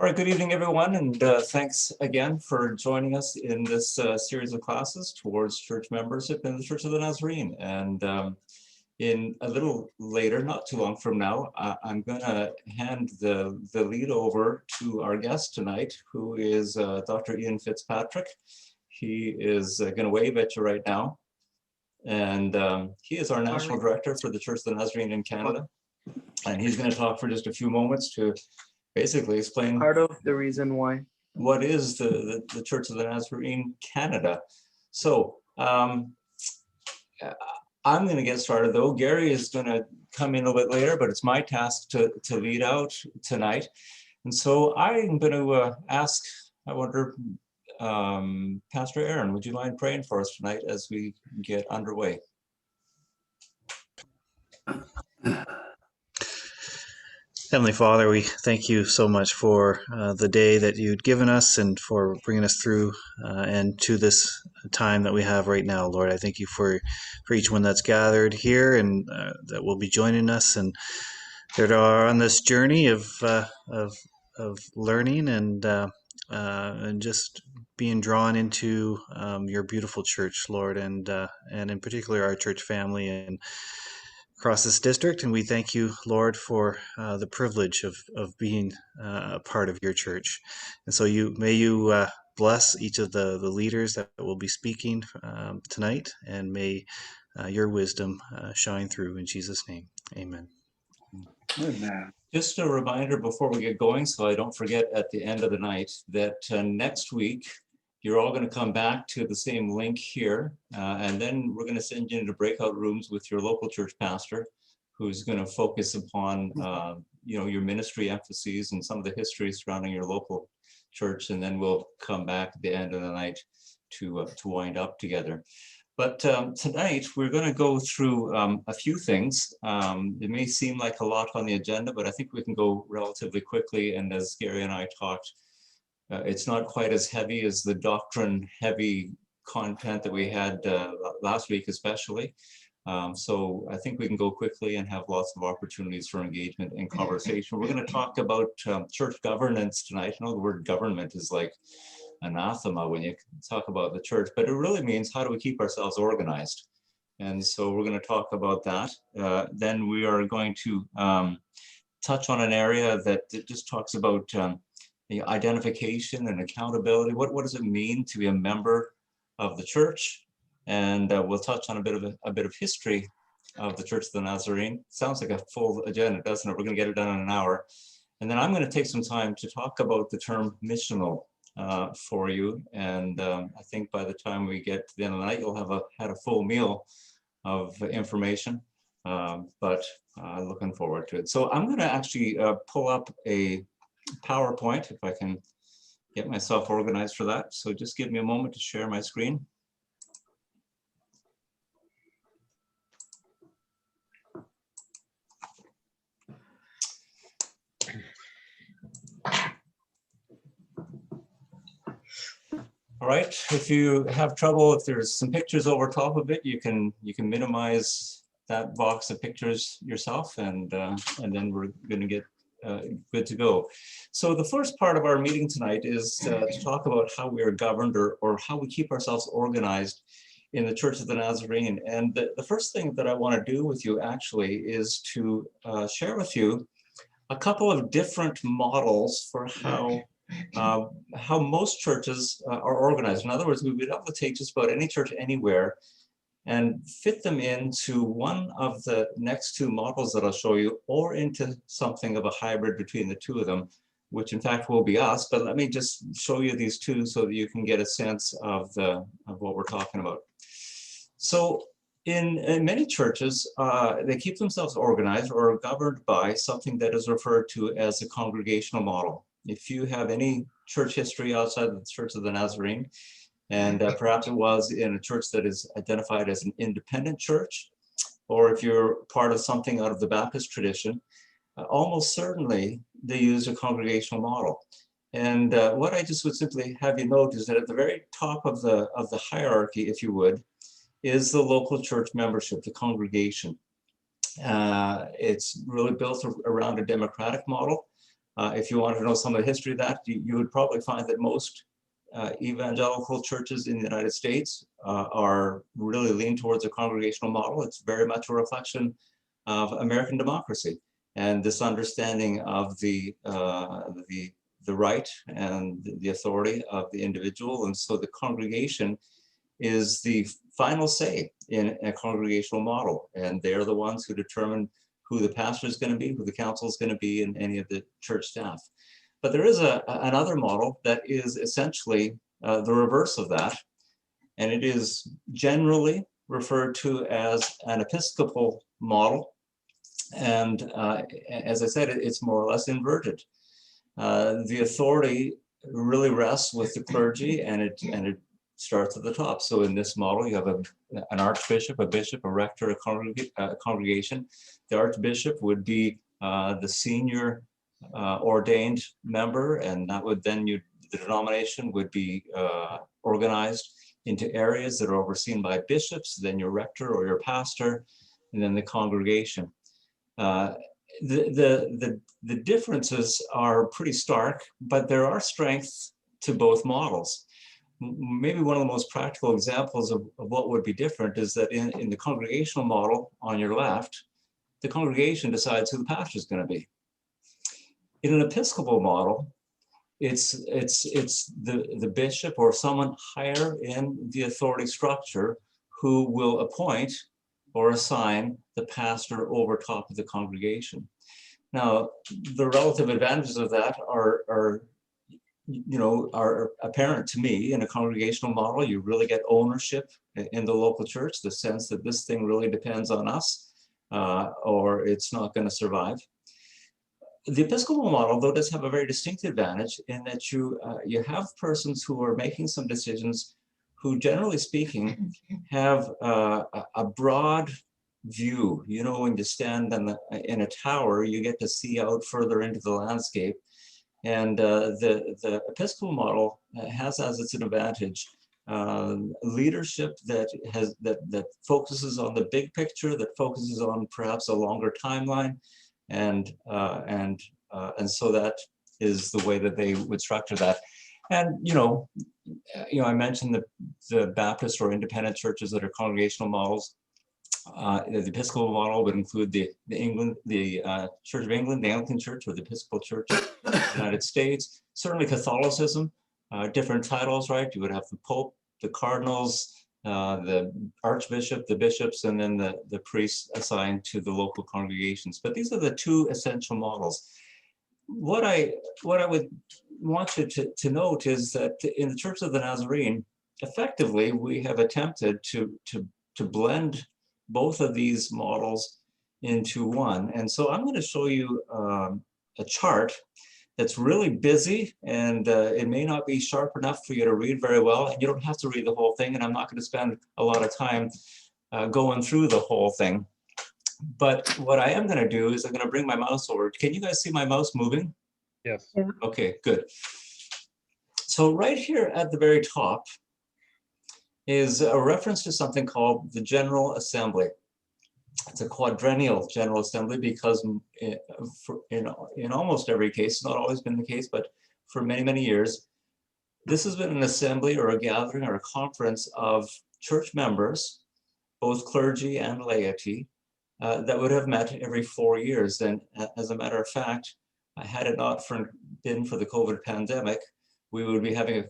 All right, good evening, everyone, and thanks again for joining us in this series of classes towards church membership in the Church of the Nazarene. And in a little later, not too long from now, I'm going to hand the lead over to our guest tonight, who is Dr. Ian Fitzpatrick. He is going to wave at you right now. And he is our National Director for the Church of the Nazarene in Canada. And he's going to talk for just a few moments to basically explain part of the reason why what is the Church of the Nazarene Canada. So I'm going to get started, though. Gary is going to come in a little bit later, but it's my task to lead out tonight. And so I'm going to ask, I wonder, Pastor Aaron, would you mind praying for us tonight as we get underway? Heavenly Father, we thank you so much for the day that you'd given us and for bringing us through and to this time that we have right now, Lord. I thank you for each one that's gathered here and that will be joining us and that are on this journey of learning and just being drawn into your beautiful church, Lord, and in particular our church family and across this district. And we thank you, Lord, for the privilege of being a part of your church. And so may you bless each of the leaders that will be speaking tonight, and may your wisdom shine through in Jesus' name. Amen. Amen. Just a reminder before we get going, so I don't forget at the end of the night, that next week, you're all going to come back to the same link here, and then we're going to send you into breakout rooms with your local church pastor, who's going to focus upon, your ministry emphases and some of the history surrounding your local church, and then we'll come back at the end of the night to wind up together. But tonight we're going to go through a few things. It may seem like a lot on the agenda, but I think we can go relatively quickly. And as Gary and I talked, it's not quite as heavy as the doctrine-heavy content that we had last week, especially. So I think we can go quickly and have lots of opportunities for engagement and conversation. We're going to talk about church governance tonight. I know the word government is like anathema when you talk about the church, but it really means how do we keep ourselves organized? And so we're going to talk about that. Then we are going to touch on an area that just talks about the identification and accountability. What does it mean to be a member of the church? And we'll touch on a bit of history of the Church of the Nazarene. Sounds like a full agenda, doesn't it? We're going to get it done in an hour. And then I'm going to take some time to talk about the term missional for you. And I think by the time we get to the end of the night, you'll have had a full meal of information. But looking forward to it. So I'm going to actually pull up a PowerPoint, if I can get myself organized for that. So just give me a moment to share my screen. All right, if you have trouble, if there's some pictures over top of it, you can minimize that box of pictures yourself, and then we're going to get good to go. So the first part of our meeting tonight is to talk about how we are governed or how we keep ourselves organized in the Church of the Nazarene. And the first thing that I want to do with you actually is to share with you a couple of different models for how most churches are organized. In other words, we would be able to take just about any church anywhere and fit them into one of the next two models that I'll show you, or into something of a hybrid between the two of them, which in fact will be us. But let me just show you these two so that you can get a sense of what we're talking about. So in many churches, they keep themselves organized or governed by something that is referred to as a congregational model. If you have any church history outside of the Church of the Nazarene, and perhaps it was in a church that is identified as an independent church, or if you're part of something out of the Baptist tradition, almost certainly they use a congregational model. And what I just would simply have you note is that at the very top of the hierarchy, if you would, is the local church membership, the congregation. It's really built around a democratic model. If you want to know some of the history of that, you would probably find that most evangelical churches in the United States are really lean towards a congregational model. It's very much a reflection of American democracy and this understanding of the right and the authority of the individual. And so the congregation is the final say in a congregational model. And they're the ones who determine who the pastor is going to be, who the council is going to be, and any of the church staff. But there is another model that is essentially the reverse of that. And it is generally referred to as an Episcopal model. And as I said, it's more or less inverted. The authority really rests with the clergy, and it starts at the top. So in this model, you have an archbishop, a bishop, a rector, a congregation. The archbishop would be the senior ordained member, and that would then the denomination would be organized into areas that are overseen by bishops, then your rector or your pastor, and then the congregation. The differences are pretty stark, but there are strengths to both models. Maybe one of the most practical examples of what would be different is that in the congregational model on your left, the congregation decides who the pastor is going to be. In an Episcopal model, it's the bishop or someone higher in the authority structure who will appoint or assign the pastor over top of the congregation. Now, the relative advantages of that are apparent to me. In a congregational model, you really get ownership in the local church, the sense that this thing really depends on us, or it's not going to survive. The Episcopal model, though, does have a very distinct advantage in that you have persons who are making some decisions who, generally speaking, have a broad view. You know, when you stand in a tower, you get to see out further into the landscape. And the Episcopal model has as its advantage leadership that focuses on the big picture, that focuses on perhaps a longer timeline, and so that is the way that they would structure that. And I mentioned the Baptist or independent churches that are congregational models. The Episcopal model would include the Church of England, the Anglican Church, or the Episcopal Church of the United States. Certainly Catholicism, different titles, right? You would have the Pope, the cardinals, the archbishop, the bishops, and then the priests assigned to the local congregations. But these are the two essential models. What I would want you to note is that in the Church of the Nazarene, effectively, we have attempted to blend both of these models into one. And so I'm going to show you a chart that's really busy, and it may not be sharp enough for you to read very well, and you don't have to read the whole thing, and I'm not going to spend a lot of time going through the whole thing. But what I am going to do is I'm going to bring my mouse over. Can you guys see my mouse moving? Yes. Okay, good. So right here at the very top is a reference to something called the General Assembly. It's a quadrennial General Assembly because in almost every case, not always been the case, but for many, many years, this has been an assembly or a gathering or a conference of church members, both clergy and laity, that would have met every 4 years. And as a matter of fact, had it not been for the COVID pandemic, we would be having a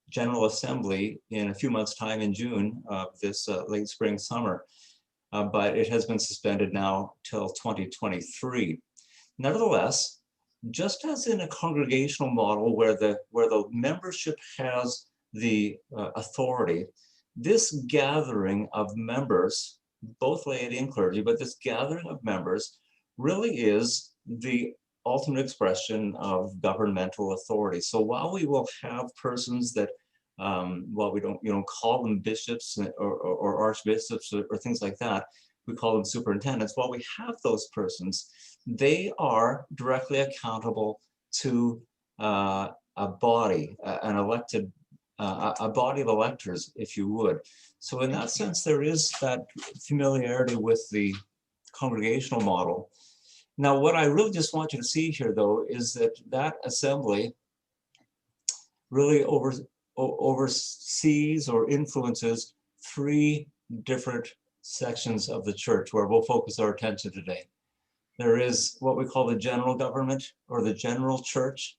General Assembly in a few months' time in June of this late spring, summer. But it has been suspended now till 2023. Nevertheless, just as in a congregational model where the membership has the authority, this gathering of members, both laity and clergy, but this gathering of members really is the ultimate expression of governmental authority. So while we will have persons that while we don't call them bishops or archbishops or things like that, we call them superintendents. While we have those persons, they are directly accountable to a body, an elected, a body of electors, if you would. So in that sense, there is that familiarity with the congregational model. Now, what I really just want you to see here, though, is that that assembly really oversees or influences three different sections of the church where we'll focus our attention today. There is what we call the general government or the general church.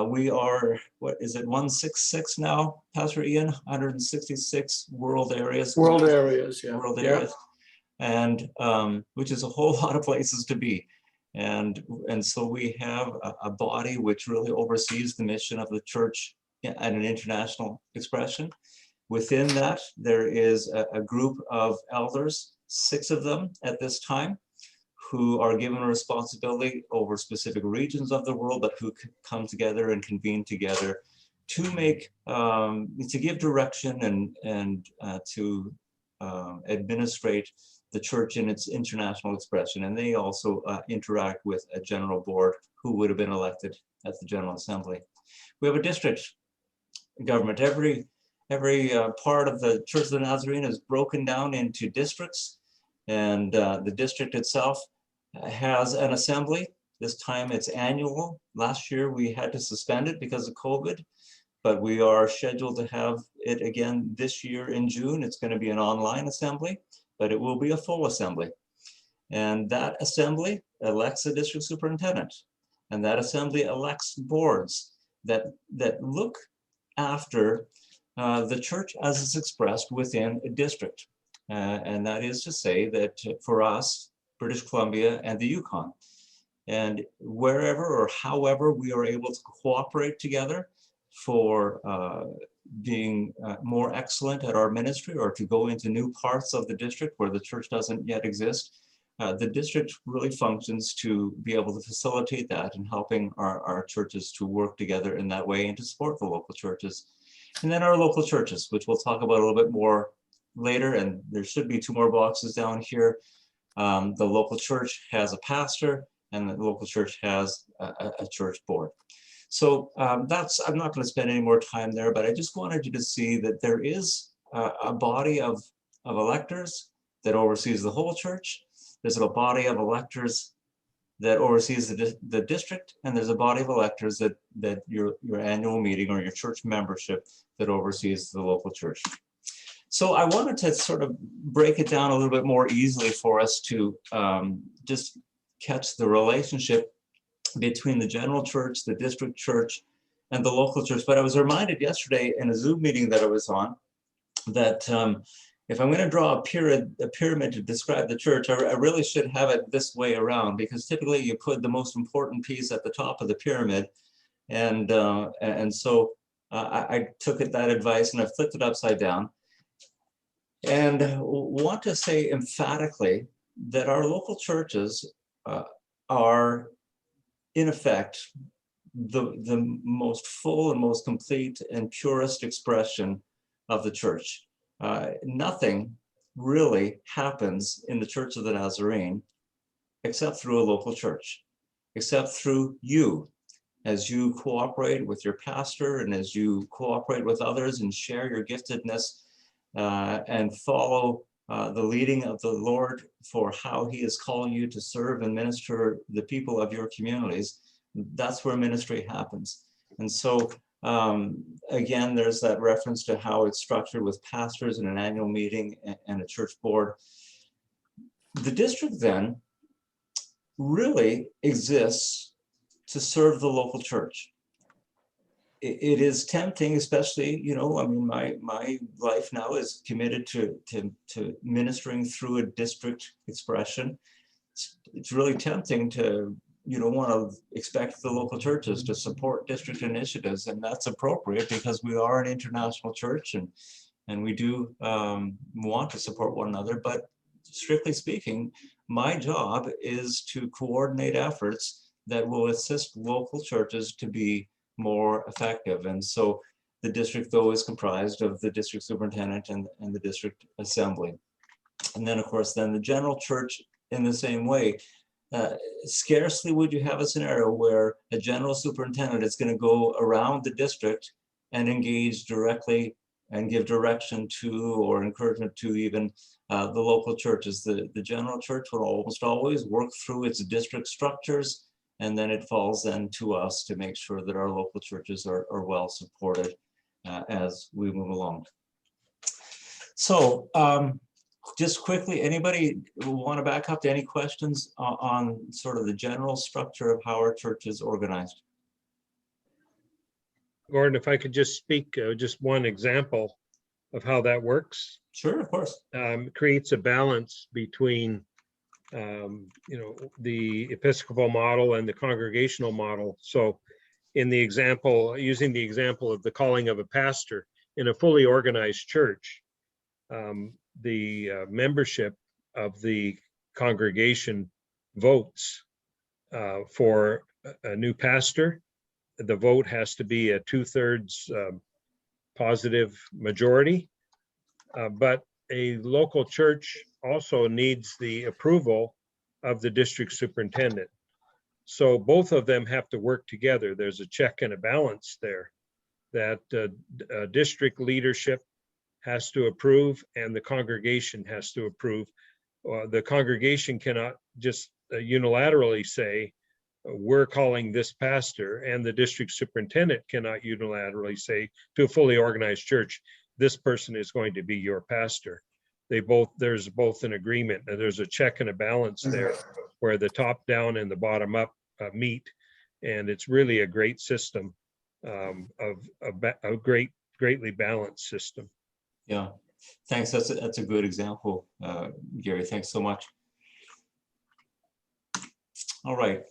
We are, what is it, 166 now, Pastor Ian? 166 world areas. World areas, yeah. World areas. And which is a whole lot of places to be. And so we have a body which really oversees the mission of the church at an international expression. Within that, there is a group of elders, 6 of them at this time, who are given responsibility over specific regions of the world, but who come together and convene together to make, to give direction and to administrate the church in its international expression. And they also interact with a general board who would have been elected at the General Assembly. We have a district government. Every part of the Church of the Nazarene is broken down into districts, and the district itself has an assembly. This time it's annual. Last year we had to suspend it because of COVID, but we are scheduled to have it again this year in June. It's going to be an online assembly, but it will be a full assembly. And that assembly elects a district superintendent, and that assembly elects boards that look after the church as it's expressed within a district. And that is to say that for us, British Columbia and the Yukon, and wherever or however we are able to cooperate together for being more excellent at our ministry, or to go into new parts of the district where the church doesn't yet exist, the district really functions to be able to facilitate that and helping our churches to work together in that way and to support the local churches. And then our local churches, which we'll talk about a little bit more later, and there should be 2 more boxes down here. The local church has a pastor, and the local church has a church board. So I'm not going to spend any more time there, but I just wanted you to see that there is a body of electors that oversees the whole church. There's a body of electors that oversees the district, and there's a body of electors that your annual meeting or your church membership that oversees the local church. So I wanted to sort of break it down a little bit more easily for us to just catch the relationship between the general church, the district church, and the local church. But I was reminded yesterday in a Zoom meeting that I was on that if I'm going to draw a pyramid to describe the church, I really should have it this way around, because typically you put the most important piece at the top of the pyramid. And so I took that advice and I flipped it upside down. And want to say emphatically that our local churches are, in effect, the most full and most complete and purest expression of the church. Nothing really happens in the Church of the Nazarene except through a local church, except through you, as you cooperate with your pastor and as you cooperate with others and share your giftedness and follow the leading of the Lord for how he is calling you to serve and minister the people of your communities. That's where ministry happens. And so again, there's that reference to how it's structured with pastors and an annual meeting and a church board. The district then really exists to serve the local church. It is tempting, especially, you know, I mean, my life now is committed to ministering through a district expression. It's really tempting to, you don't want to expect the local churches to support district initiatives, and that's appropriate because we are an international church and we do want to support one another. But strictly speaking, my job is to coordinate efforts that will assist local churches to be more effective. And so the district, though, is comprised of the district superintendent and the district assembly. And then, of course, then the general church in the same way. Scarcely would you have a scenario where a general superintendent is going to go around the district and engage directly and give direction to or encouragement to even the local churches. The general church will almost always work through its district structures, and then it falls then to us to make sure that our local churches are well supported as we move along. So just quickly, anybody want to back up to any questions on sort of the general structure of how our church is organized? Gordon, if I could just speak just one example of how that works. Sure, of course. Creates a balance between the Episcopal model and the congregational model. So in the example, using the example of the calling of a pastor in a fully organized church, the membership of the congregation votes for a new pastor. The vote has to be a 2/3 positive majority, but a local church also needs the approval of the district superintendent. So both of them have to work together. There's a check and a balance there that district leadership has to approve and the congregation has to approve. The congregation cannot just unilaterally say, we're calling this pastor, and the district superintendent cannot unilaterally say to a fully organized church, this person is going to be your pastor. There's both an agreement, and there's a check and a balance there where the top down and the bottom up meet. And it's really a great system, of a greatly balanced system. Yeah, thanks. That's a good example, Gary. Thanks so much. All right.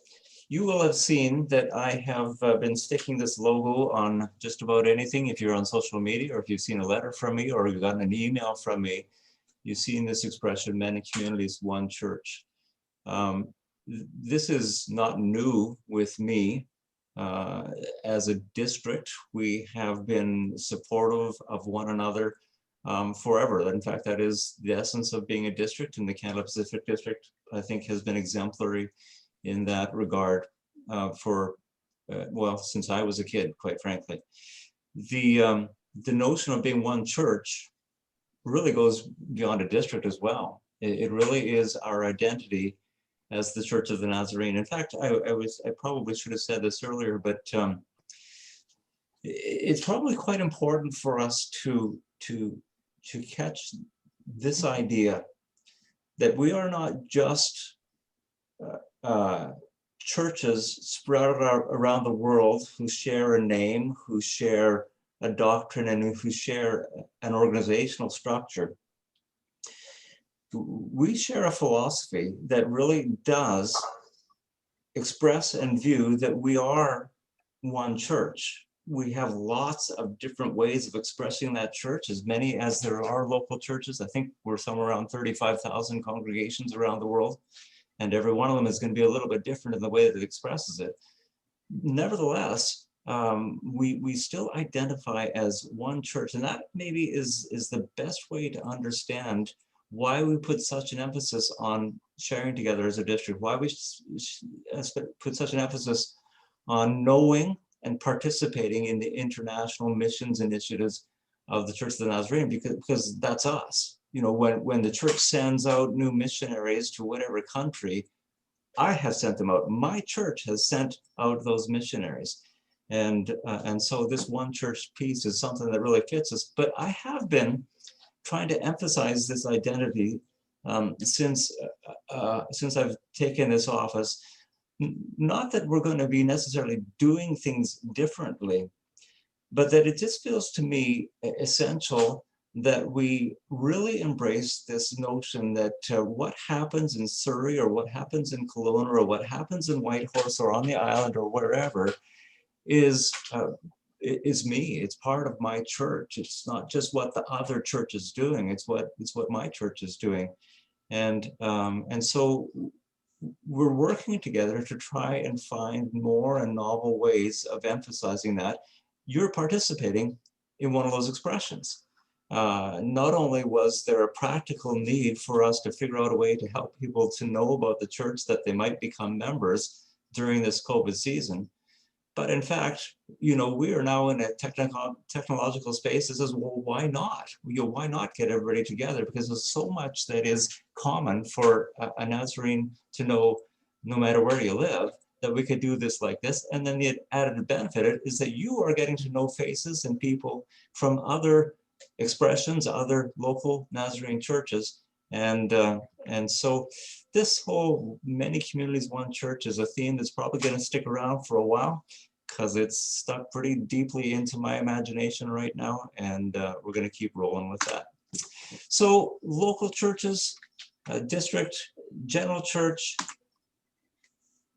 You will have seen that I have been sticking this logo on just about anything. If you're on social media, or if you've seen a letter from me, or you've gotten an email from me, you've seen this expression, many communities, one church. This is not new with me. As a district, we have been supportive of one another forever. In fact, that is the essence of being a district, and the Canada Pacific District, I think, has been exemplary in that regard well, since I was a kid, quite frankly. The notion of being one church really goes beyond a district as well. It really is our identity as the Church of the Nazarene. In fact, I probably should have said this earlier, but it's probably quite important for us to catch this idea that we are not just churches spread around the world who share a name, who share a doctrine, and who share an organizational structure. We share a philosophy that really does express and view that we are one church. We have lots of different ways of expressing that church, as many as there are local churches. I think we're somewhere around 35,000 congregations around the world, and every one of them is going to be a little bit different in the way that it expresses it. Nevertheless, we still identify as one church, and that maybe is the best way to understand why we put such an emphasis on sharing together as a district, why we put such an emphasis on knowing and participating in the international missions initiatives of the Church of the Nazarene, because that's us. You know, when the church sends out new missionaries to whatever country, I have sent them out. My church has sent out those missionaries. And so this one church piece is something that really fits us. But I have been trying to emphasize this identity since I've taken this office. Not that we're going to be necessarily doing things differently, but that it just feels to me essential that we really embrace this notion that what happens in Surrey, or what happens in Kelowna, or what happens in Whitehorse, or on the island, or wherever, is me. It's part of my church. It's not just what the other church is doing. It's what my church is doing, and so we're working together to try and find more and novel ways of emphasizing that. You're participating in one of those expressions. Not only was there a practical need for us to figure out a way to help people to know about the church, that they might become members during this COVID season, But in fact, we are now in a technological space that says, well, why not? Why not get everybody together? Because there's so much that is common for a Nazarene to know, no matter where you live, that we could do this like this. And then the added benefit is that you are getting to know faces and people from other expressions, other local Nazarene churches. And so this whole many communities, one church is a theme that's probably going to stick around for a while, because it's stuck pretty deeply into my imagination right now, and we're going to keep rolling with that. So local churches, district, general church.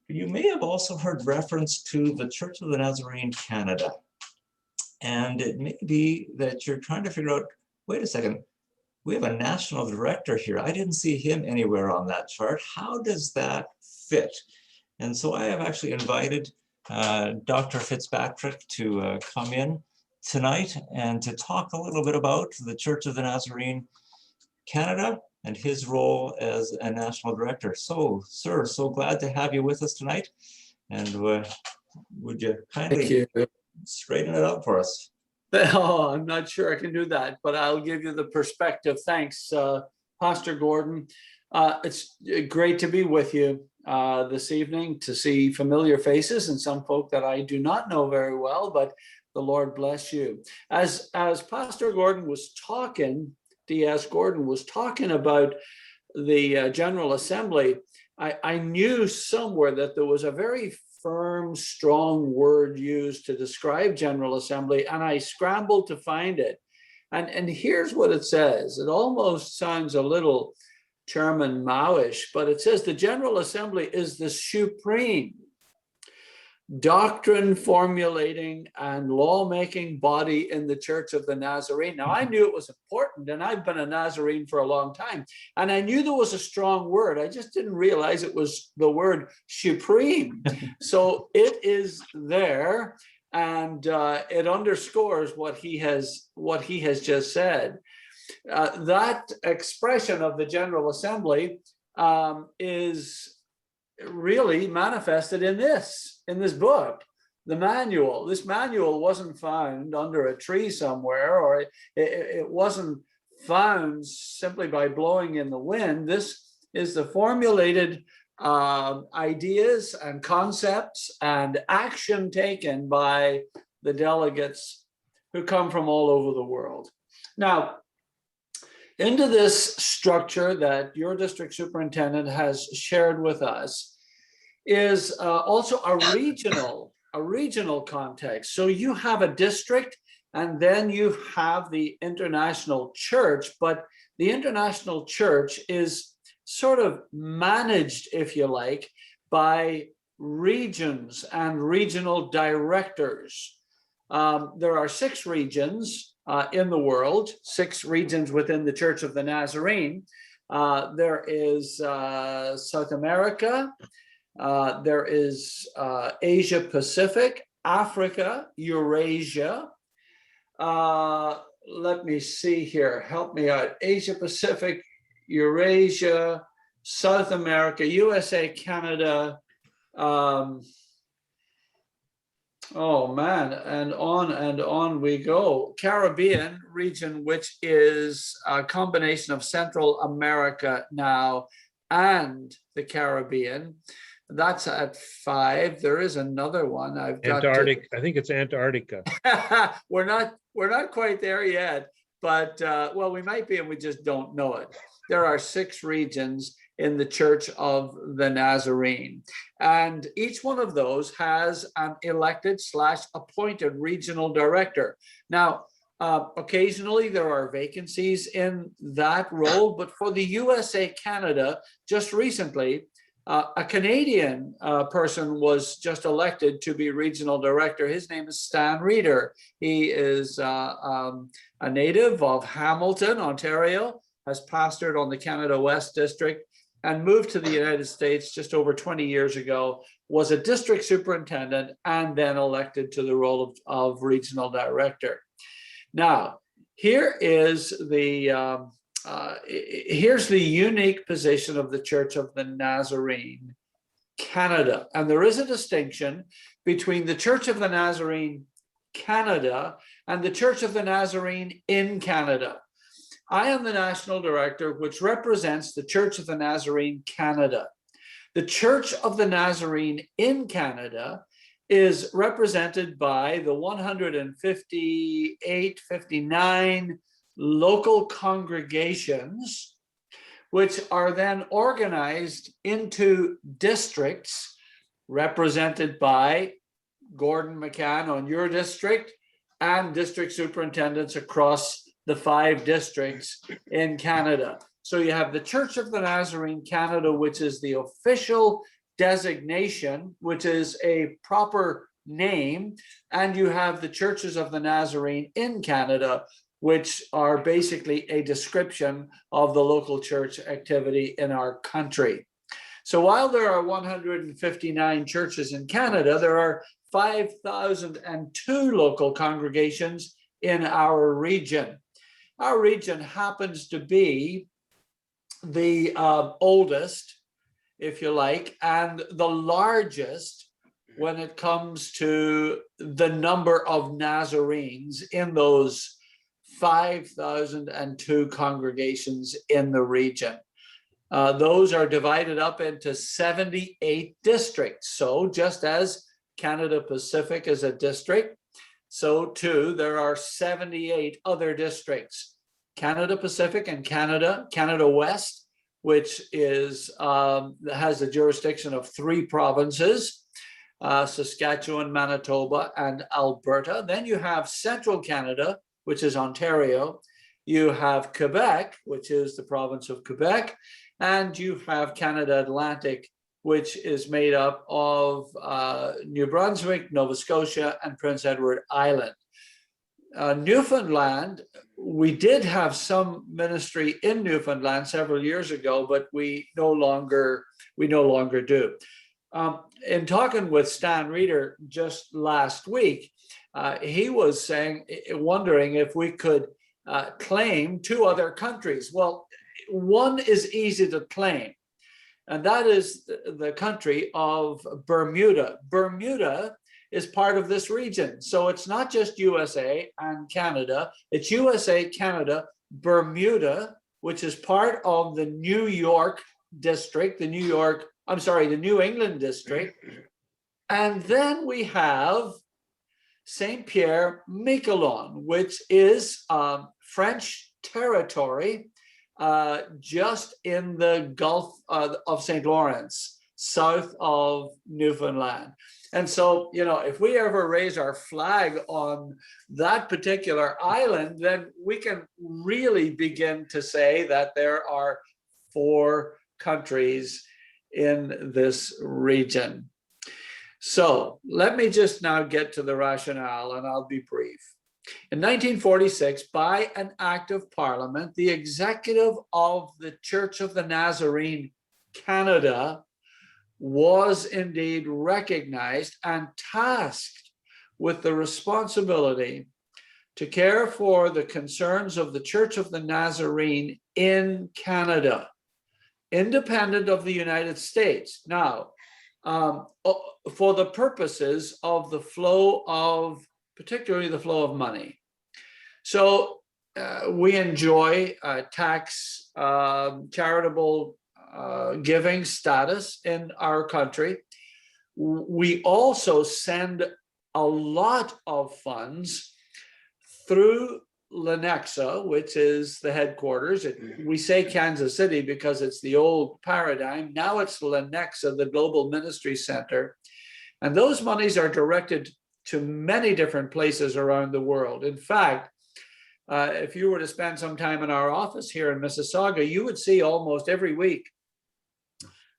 You may have also heard reference to the Church of the Nazarene Canada. And it may be that you're trying to figure out, wait a second, we have a national director here. I didn't see him anywhere on that chart. How does that fit? And so I have actually invited Dr. Fitzpatrick to come in tonight and to talk a little bit about the Church of the Nazarene Canada and his role as a national director. So, sir, so glad to have you with us tonight. And would you kindly straighten it up for us? Oh, I'm not sure I can do that, but I'll give you the perspective. Thanks, Pastor Gordon. It's great to be with you this evening, to see familiar faces and some folk that I do not know very well, but the Lord bless you. As Pastor Gordon was talking, D.S. Gordon was talking about the General Assembly, I knew somewhere that there was a very firm, strong word used to describe General Assembly, and I scrambled to find it. And here's what it says. It almost sounds a little Chairman Maoish, but it says the General Assembly is the supreme doctrine formulating and lawmaking body in the Church of the Nazarene. Now, I knew it was important, and I've been a Nazarene for a long time, and I knew there was a strong word. I just didn't realize it was the word supreme. So it is there, and it underscores what he has just said. That expression of the General Assembly is really manifested in this book, the manual. This manual wasn't found under a tree somewhere, or it wasn't found simply by blowing in the wind. This is the formulated ideas and concepts and action taken by the delegates who come from all over the world. Now, into this structure that your district superintendent has shared with us is also a regional context. So you have a district, and then you have the international church, but the international church is sort of managed, if you like, by regions and regional directors. There are 6 regions in the world, 6 regions within the Church of the Nazarene. There is South America, there is Asia Pacific, Africa, Eurasia. Let me see here, help me out. Asia Pacific, Eurasia, South America, USA, Canada, oh man, and on we go. Caribbean region, which is a combination of Central America now and the Caribbean. That's at 5. There is another one. I've got Antarctica. I think it's Antarctica. We're not quite there yet, but well, we might be, and we just don't know it. There are 6 regions in the Church of the Nazarene, and each one of those has an elected / appointed regional director. Now, occasionally there are vacancies in that role, but for the USA Canada, just recently, a Canadian person was just elected to be regional director. His name is Stan Reeder. He is a native of Hamilton, Ontario, has pastored on the Canada West District, and moved to the United States just over 20 years ago, was a district superintendent, and then elected to the role of regional director. Now, here is here's the unique position of the Church of the Nazarene Canada. And there is a distinction between the Church of the Nazarene Canada and the Church of the Nazarene in Canada. I am the national director, which represents the Church of the Nazarene Canada. The Church of the Nazarene in Canada is represented by the 158, 59 local congregations, which are then organized into districts represented by Gordon McCann on your district and district superintendents across the 5 districts in Canada. So you have the Church of the Nazarene Canada, which is the official designation, which is a proper name, and you have the Churches of the Nazarene in Canada, which are basically a description of the local church activity in our country. So while there are 159 churches in Canada, there are 5,002 local congregations in our region. Our region happens to be the oldest, if you like, and the largest when it comes to the number of Nazarenes in those 5,002 congregations in the region. Those are divided up into 78 districts. So just as Canada Pacific is a district, so too there are 78 other districts. Canada Pacific and Canada West, which is has a jurisdiction of 3 provinces, Saskatchewan, Manitoba, and Alberta. Then you have Central Canada, which is Ontario. You have Quebec, which is the province of Quebec, and you have Canada Atlantic, which is made up of New Brunswick, Nova Scotia, and Prince Edward Island. Newfoundland, we did have some ministry in Newfoundland several years ago, but we no longer do. In talking with Stan Reeder just last week, he was wondering if we could claim 2 other countries. Well, one is easy to claim, and that is the country of Bermuda. Bermuda is part of this region. So it's not just USA and Canada, it's USA, Canada, Bermuda, which is part of the New York district, the New England district. And then we have Saint Pierre Miquelon, which is French territory just in the Gulf of St. Lawrence, south of Newfoundland. And so, if we ever raise our flag on that particular island, then we can really begin to say that there are 4 countries in this region. So let me just now get to the rationale, and I'll be brief. In 1946, by an act of Parliament, the executive of the Church of the Nazarene Canada was indeed recognized and tasked with the responsibility to care for the concerns of the Church of the Nazarene in Canada, independent of the United States. Now, for the purposes of the flow of, particularly the flow of money. So we enjoy tax charitable giving status in our country. We also send a lot of funds through Lenexa, which is the headquarters. We say Kansas City because it's the old paradigm. Now it's Lenexa, the Global Ministry Center. And those monies are directed to many different places around the world. In fact, if you were to spend some time in our office here in Mississauga, you would see almost every week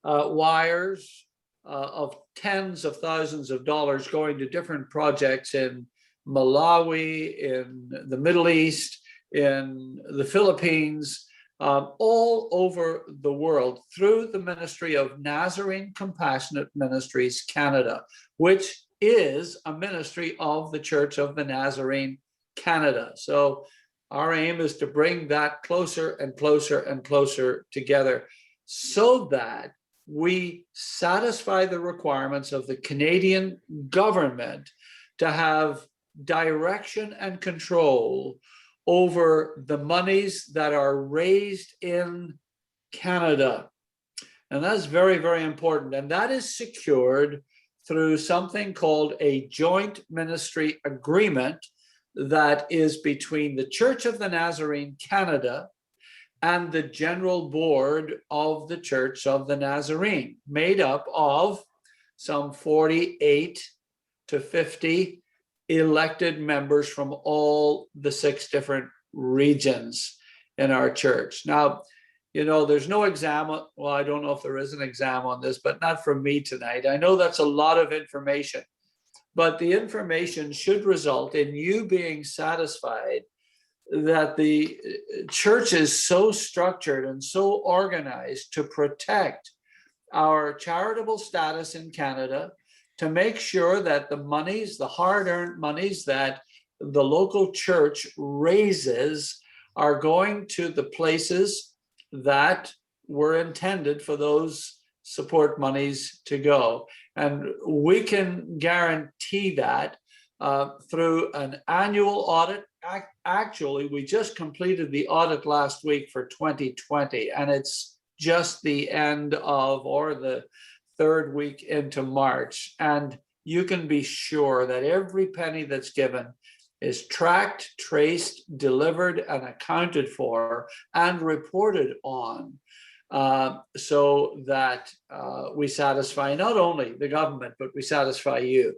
wires of tens of thousands of dollars going to different projects in Malawi, in the Middle East, in the Philippines, all over the world through the Ministry of Nazarene Compassionate Ministries Canada, which is a ministry of the Church of the Nazarene Canada. So our aim is to bring that closer and closer and closer together so that we satisfy the requirements of the Canadian government to have direction and control over the monies that are raised in Canada. And that's very, very important. And that is secured through something called a joint ministry agreement that is between the Church of the Nazarene Canada and the General Board of the Church of the Nazarene, made up of some 48 to 50 elected members from all the 6 different regions in our church. Now, you know, there's no exam. Well, I don't know if there is an exam on this, but not from me tonight. I know that's a lot of information, but the information should result in you being satisfied that the church is so structured and so organized to protect our charitable status in Canada, to make sure that the monies, the hard-earned monies that the local church raises are going to the places that were intended for those support monies to go. And we can guarantee that through an annual audit. Actually, we just completed the audit last week for 2020, and it's just the end of, or the 3rd week into March. And you can be sure that every penny that's given is tracked, traced, delivered, and accounted for and reported on, so that we satisfy not only the government, but we satisfy you.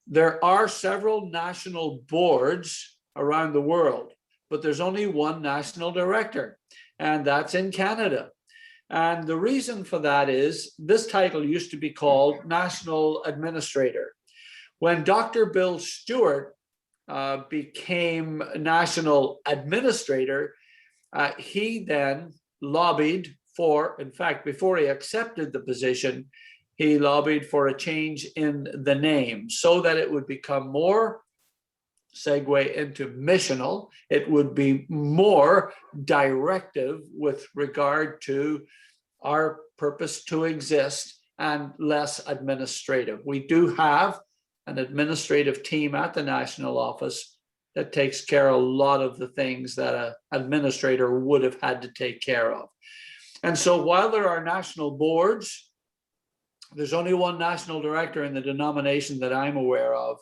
There are several national boards around the world, but there's only one national director, and that's in Canada. And the reason for that is this title used to be called National Administrator. When Dr. Bill Stewart became National Administrator, he then lobbied for, in fact, before he accepted the position, he lobbied for a change in the name so that it would become more, segue into missional, it would be more directive with regard to our purpose to exist and less administrative. We do have an administrative team at the national office that takes care of a lot of the things that an administrator would have had to take care of. And so while there are national boards, there's only one national director in the denomination that I'm aware of,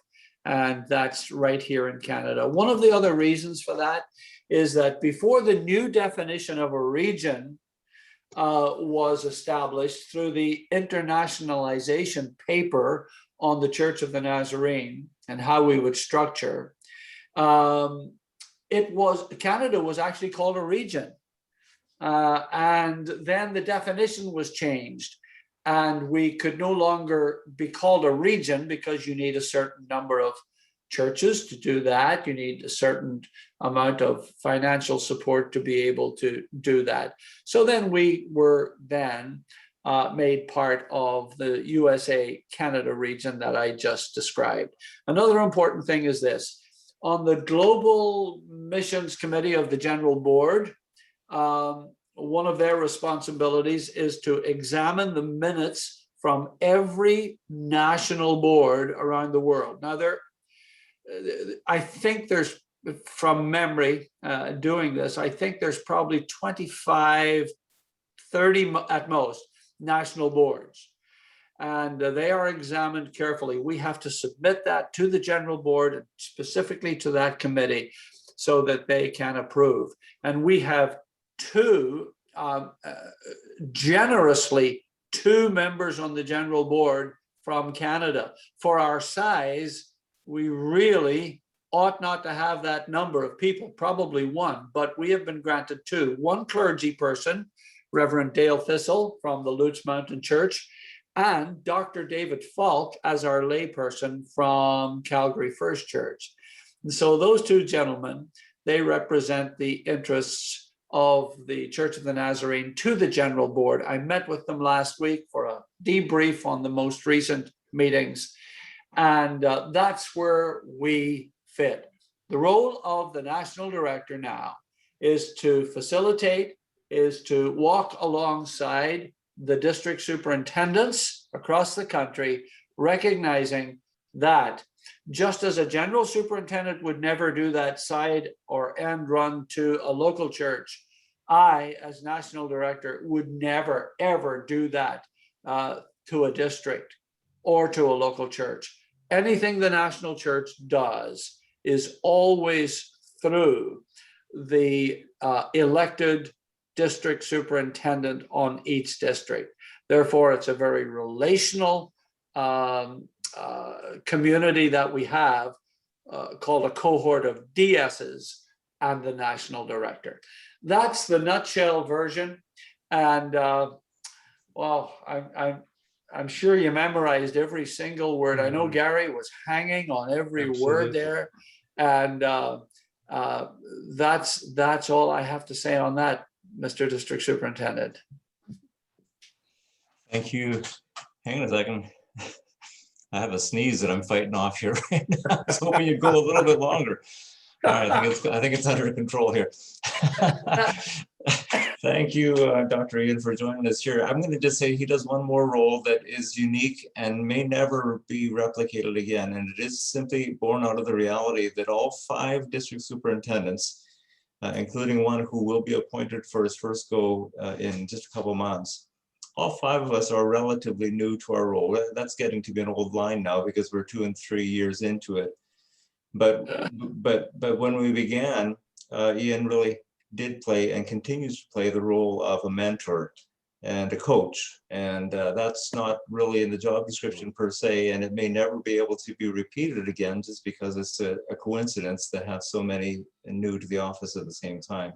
and that's right here in Canada. One of the other reasons for that is that before the new definition of a region was established through the internationalization paper on the Church of the Nazarene and how we would structure, Canada was actually called a region. And then the definition was changed, and we could no longer be called a region because you need a certain number of churches to do that. You need a certain amount of financial support to be able to do that. So then we were made part of the USA-Canada region that I just described. Another important thing is this. On the Global Missions Committee of the General Board, one of their responsibilities is to examine the minutes from every national board around the world. Now, I think there's, from memory, doing this, I think there's probably 25, 30 at most national boards. And they are examined carefully. We have to submit that to the General Board, and specifically to that committee, so that they can approve. And we have generously two members on the General Board from Canada. For our size, we really ought not to have that number of people, probably one, but we have been granted two. One clergy person, Reverend Dale Thistle from the Lutz Mountain Church, and Dr. David Falk as our layperson from Calgary First Church. And so those two gentlemen, they represent the interests of the Church of the Nazarene to the General Board. I met with them last week for a debrief on the most recent meetings, and that's where we fit. The role of the National Director now is to facilitate, is to walk alongside the district superintendents across the country, recognizing that just as a general superintendent would never do that side or end run to a local church, I, as national director, would never, ever do that to a district or to a local church. Anything the national church does is always through the elected district superintendent on each district. Therefore, it's a very relational community that we have called a cohort of DSs and the national director. That's the nutshell version. And well, I'm sure you memorized every single word. I know Gary was hanging on every word there. And that's all I have to say on that, Mr. District Superintendent. Thank you. Hang on a second. I have a sneeze that I'm fighting off here right now. I was hoping you'd go a little bit longer. All right, I think it's under control here. Thank you, Dr. Ian, for joining us here. I'm going to just say he does one more role that is unique and may never be replicated again. And it is simply born out of the reality that all 5 district superintendents, including one who will be appointed for his first go in just a couple months, all 5 of us are relatively new to our role. That's getting to be an old line now because we're 2 and 3 years into it. But when we began, Ian really did play and continues to play the role of a mentor and a coach. And that's not really in the job description per se, and it may never be able to be repeated again just because it's a coincidence to have so many new to the office at the same time.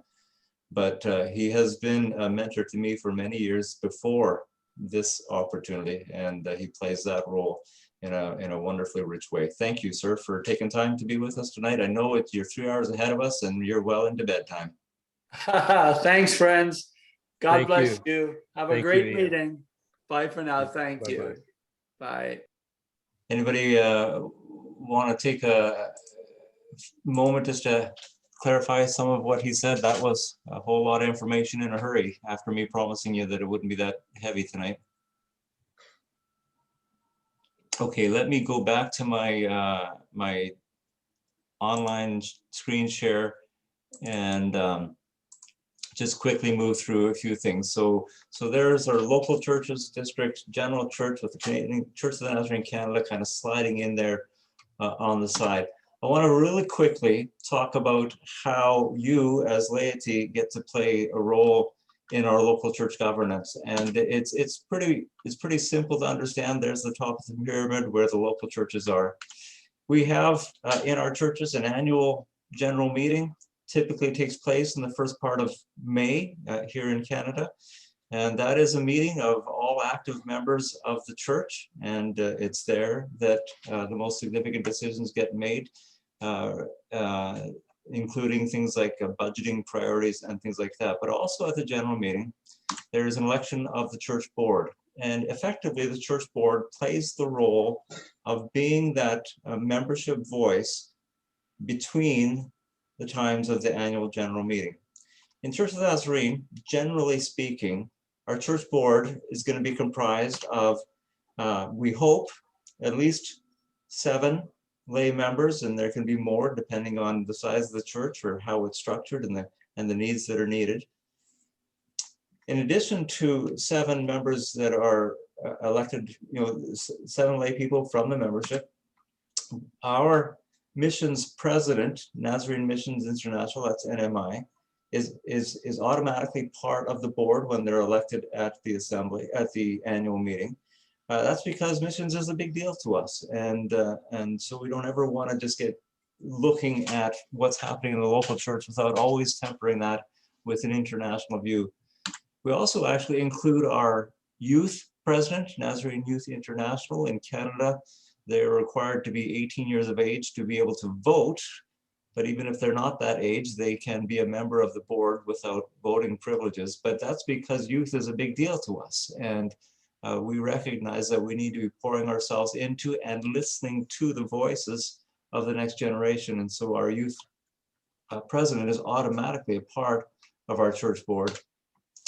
But he has been a mentor to me for many years before this opportunity, and he plays that role in a wonderfully rich way. Thank you, sir, for taking time to be with us tonight. I know you're 3 hours ahead of us and you're well into bedtime. Thanks, friends. God bless you. you. Have a great meeting. Bye for now. Thank you. Bye. Anybody want to take a moment just to clarify some of what he said? That was a whole lot of information in a hurry after me promising you that it wouldn't be that heavy tonight. Okay, let me go back to my my online screen share and just quickly move through a few things. So there's our local churches, district, general church with the Canadian Church of the Nazarene Canada kind of sliding in there on the side. I want to really quickly talk about how you as laity get to play a role in our local church governance. And it's pretty simple to understand. There's the top of the pyramid where the local churches are. We have in our churches an annual general meeting. Typically takes place in the first part of May here in Canada. And that is a meeting of all active members of the church. And it's there that the most significant decisions get made, including things like budgeting priorities and things like that. But also at the general meeting, there is an election of the church board. And effectively, the church board plays the role of being that membership voice between the times of the annual general meeting. In Church of the Nazarene, generally speaking, our church board is going to be comprised of, we hope, at least 7 lay members, and there can be more depending on the size of the church or how it's structured and the needs that are needed. In addition to 7 members that are elected, 7 lay people from the membership, our missions president, Nazarene Missions International, that's NMI, is automatically part of the board when they're elected at the assembly, at the annual meeting. That's because missions is a big deal to us. And so we don't ever want to just get looking at what's happening in the local church without always tempering that with an international view. We also actually include our youth president, Nazarene Youth International in Canada. They're required to be 18 years of age to be able to vote, but even if they're not that age, they can be a member of the board without voting privileges. But that's because youth is a big deal to us. And we recognize that we need to be pouring ourselves into and listening to the voices of the next generation. And so our youth president is automatically a part of our church board.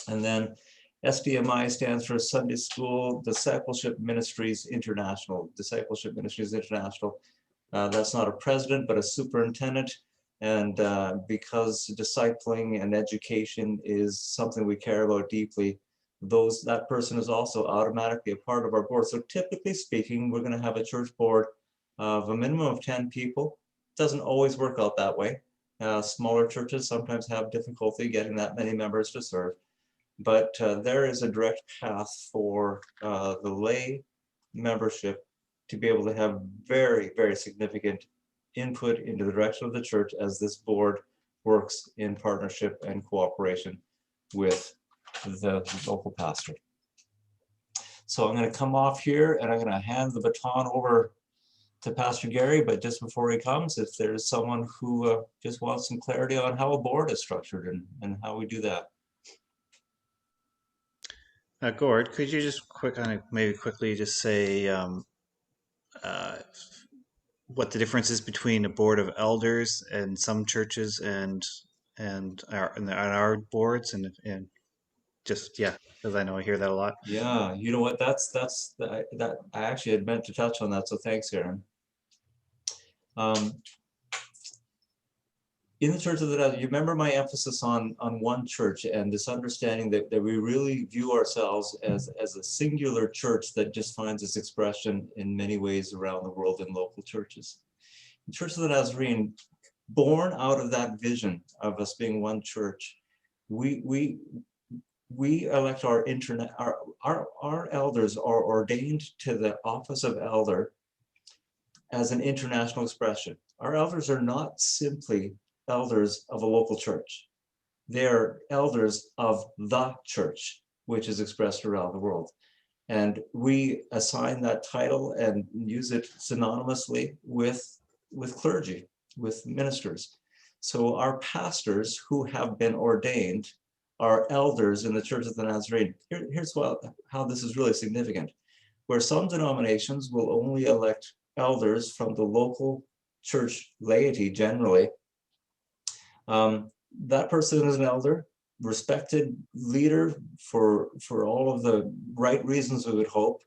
And then SDMI stands for Sunday School Discipleship Ministries International. Discipleship Ministries International. That's not a president, but a superintendent. And because discipling and education is something we care about deeply, that person is also automatically a part of our board. So typically speaking, we're going to have a church board of a minimum of 10 people. Doesn't always work out that way. Smaller churches sometimes have difficulty getting that many members to serve. But there is a direct path for the lay membership to be able to have very, very significant input into the direction of the church as this board works in partnership and cooperation with the local pastor. So I'm going to come off here and I'm going to hand the baton over to Pastor Gary, but just before he comes, if there's someone who just wants some clarity on how a board is structured and how we do that. Gord, could you just maybe quickly just say what the difference is between a board of elders and some churches and our boards and just, yeah, because I know I hear that a lot. Yeah, you know what? That I actually had meant to touch on that. So thanks, Aaron. In the Church of the Nazarene, you remember my emphasis on one church and this understanding that we really view ourselves as a singular church that just finds its expression in many ways around the world in local churches. The Church of the Nazarene, born out of that vision of us being one church, we elect our elders are ordained to the office of elder as an international expression. Our elders are not simply elders of a local church. They're elders of the church, which is expressed around the world. And we assign that title and use it synonymously with clergy, with ministers. So our pastors who have been ordained are elders in the Church of the Nazarene. Here's how this is really significant. Where some denominations will only elect elders from the local church laity generally, that person is an elder, respected leader for all of the right reasons we would hope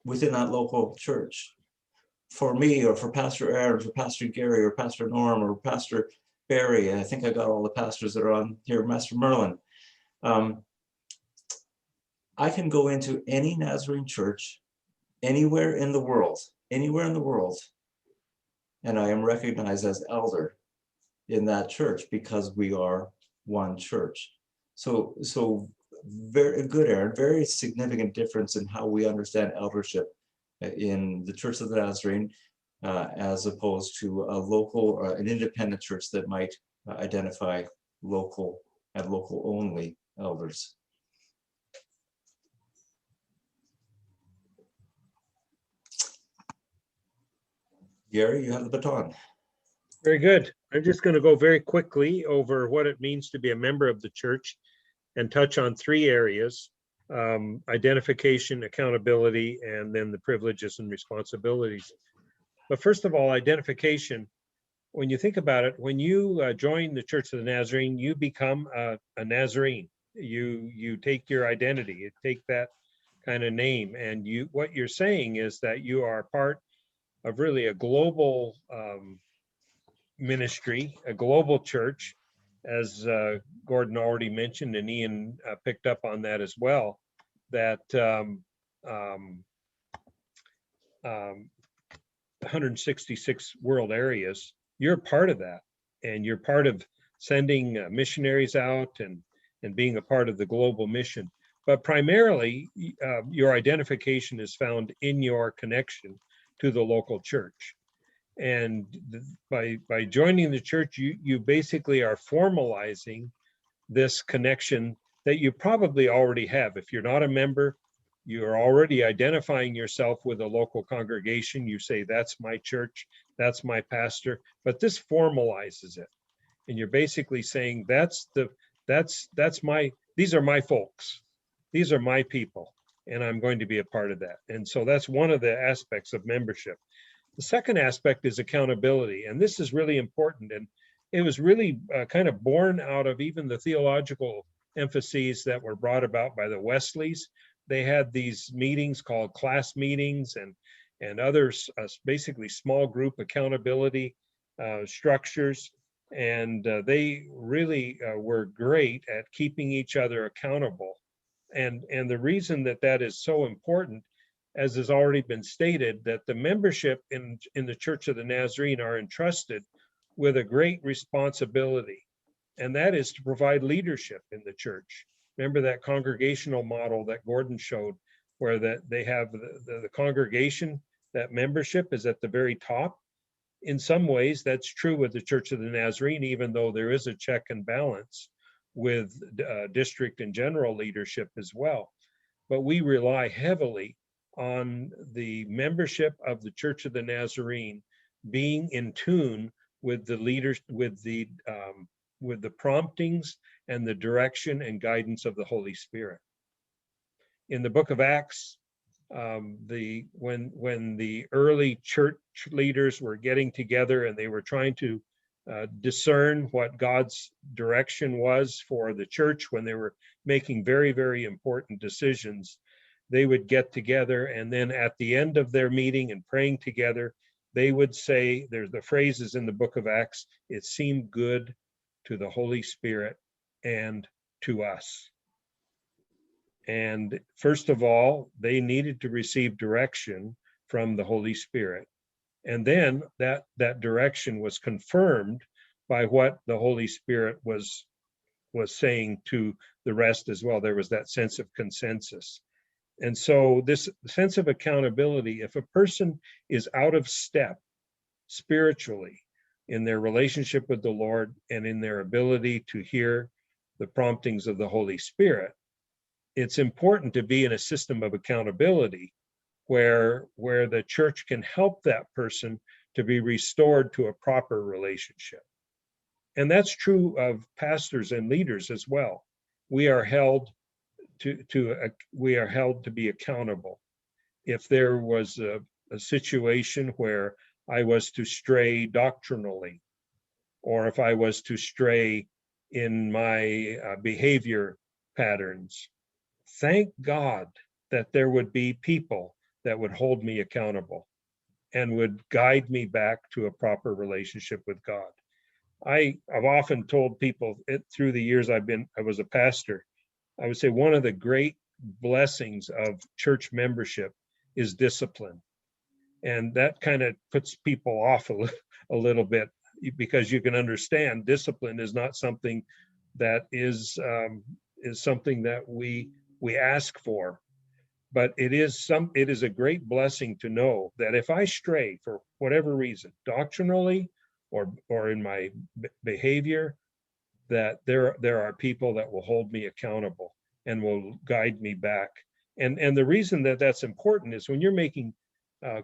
within that local church. For me, or for Pastor Aaron, for Pastor Gary, or Pastor Norm, or Pastor Barry, I think I got all the pastors that are on here, Master Merlin. I can go into any Nazarene church anywhere in the world, and I am recognized as elder in that church because we are one church. So very good, Aaron, very significant difference in how we understand eldership in the Church of the Nazarene as opposed to a local or an independent church that might identify local only elders. Gary, you have the baton. Very good. I'm just going to go very quickly over what it means to be a member of the church and touch on three areas: identification, accountability, and then the privileges and responsibilities. But first of all, identification. When you think about it, when you join the Church of the Nazarene, you become a Nazarene. You take your identity, you take that kind of name, and what you're saying is that you are part of really a global ministry, a global church, as Gordon already mentioned, and Ian picked up on that as well, that 166 world areas, you're part of that, and you're part of sending missionaries out and being a part of the global mission. But primarily, your identification is found in your connection to the local church. And by joining the church, you basically are formalizing this connection that you probably already have. If you're not a member, you're already identifying yourself with a local congregation. You say, that's my church, that's my pastor, but this formalizes it. And you're basically saying, these are my folks. These are my people, and I'm going to be a part of that. And so that's one of the aspects of membership. The second aspect is accountability, and this is really important. And it was really kind of born out of even the theological emphases that were brought about by the Wesleys. They had these meetings called class meetings and others, basically small group accountability structures. And they really were great at keeping each other accountable. And the reason that that is so important, as has already been stated, that the membership in the Church of the Nazarene are entrusted with a great responsibility, and that is to provide leadership in the church. Remember that congregational model that Gordon showed, where that they have the congregation, that membership is at the very top. In some ways, that's true with the Church of the Nazarene, even though there is a check and balance with district and general leadership as well. But we rely heavily on the membership of the Church of the Nazarene being in tune with the leaders, with the promptings and the direction and guidance of the Holy Spirit. In the book of Acts, when the early church leaders were getting together and they were trying to discern what God's direction was for the church, when they were making very, very important decisions, they would get together, and then at the end of their meeting and praying together, they would say, there's the phrases in the book of Acts, it seemed good to the Holy Spirit and to us. And first of all, they needed to receive direction from the Holy Spirit. And then that direction was confirmed by what the Holy Spirit was saying to the rest as well. There was that sense of consensus. And so this sense of accountability, if a person is out of step spiritually in their relationship with the Lord and in their ability to hear the promptings of the Holy Spirit, it's important to be in a system of accountability where the church can help that person to be restored to a proper relationship. And that's true of pastors and leaders as well. We are held to be accountable. If there was a situation where I was to stray doctrinally, or if I was to stray in my behavior patterns, thank God that there would be people that would hold me accountable and would guide me back to a proper relationship with God. I've often told people through the years I was a pastor, I would say one of the great blessings of church membership is discipline. And that kind of puts people off a little bit, because you can understand discipline is not something that is something that we ask for. But it is a great blessing to know that if I stray for whatever reason, doctrinally or in my behavior, that there are people that will hold me accountable and will guide me back. And the reason that that's important is when you're making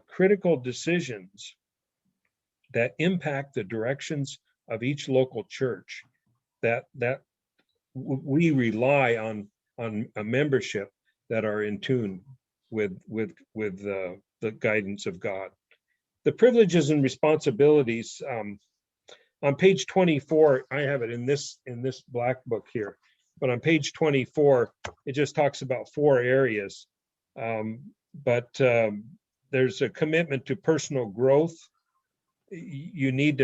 critical decisions that impact the directions of each local church, that we rely on a membership that are in tune with the guidance of God. The privileges and responsibilities, on page 24, I have it in this black book here, but on page 24, it just talks about 4 areas. There's a commitment to personal growth. There's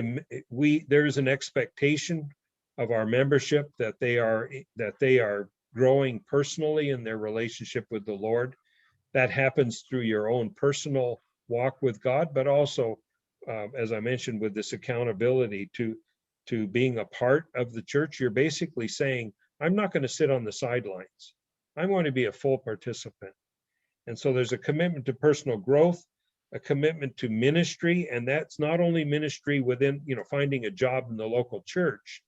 an expectation of our membership that they are growing personally in their relationship with the Lord. That happens through your own personal walk with God, but also, as I mentioned, with this accountability to being a part of the church. You're basically saying, I'm not going to sit on the sidelines. I want to be a full participant. And so there's a commitment to personal growth, a commitment to ministry, and that's not only ministry within, finding a job in the local church,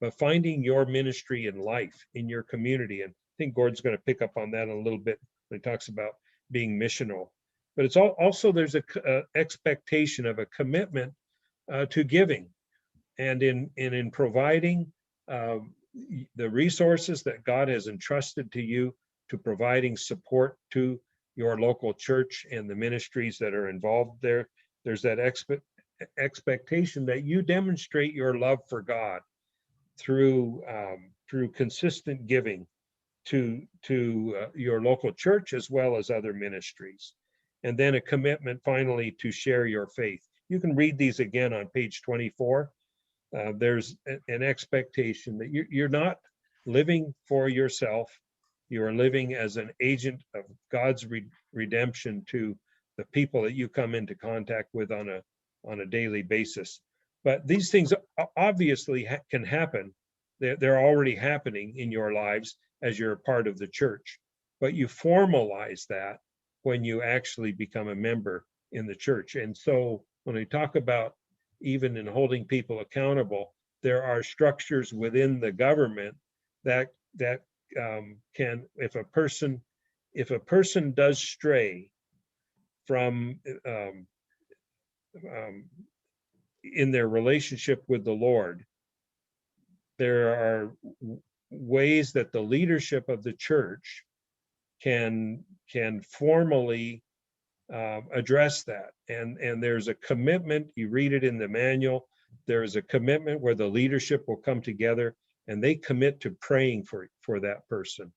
but finding your ministry in life, in your community. And I think Gordon's going to pick up on that a little bit when he talks about being missional. But it's also there's a expectation of a commitment to giving, and in providing the resources that God has entrusted to you, to providing support to your local church and the ministries that are involved there. There's that expectation that you demonstrate your love for God through through consistent giving to your local church as well as other ministries. And then a commitment finally to share your faith. You can read these again on page 24. There's an expectation that you're not living for yourself. You are living as an agent of God's redemption to the people that you come into contact with on a daily basis. But these things obviously can happen. They're already happening in your lives as you're a part of the church. But you formalize that when you actually become a member in the church. And so when we talk about even in holding people accountable, there are structures within the government that can, if a person does stray from in their relationship with the Lord, there are ways that the leadership of the church can formally address that. And there's a commitment, you read it in the manual, there's a commitment where the leadership will come together and they commit to praying for that person.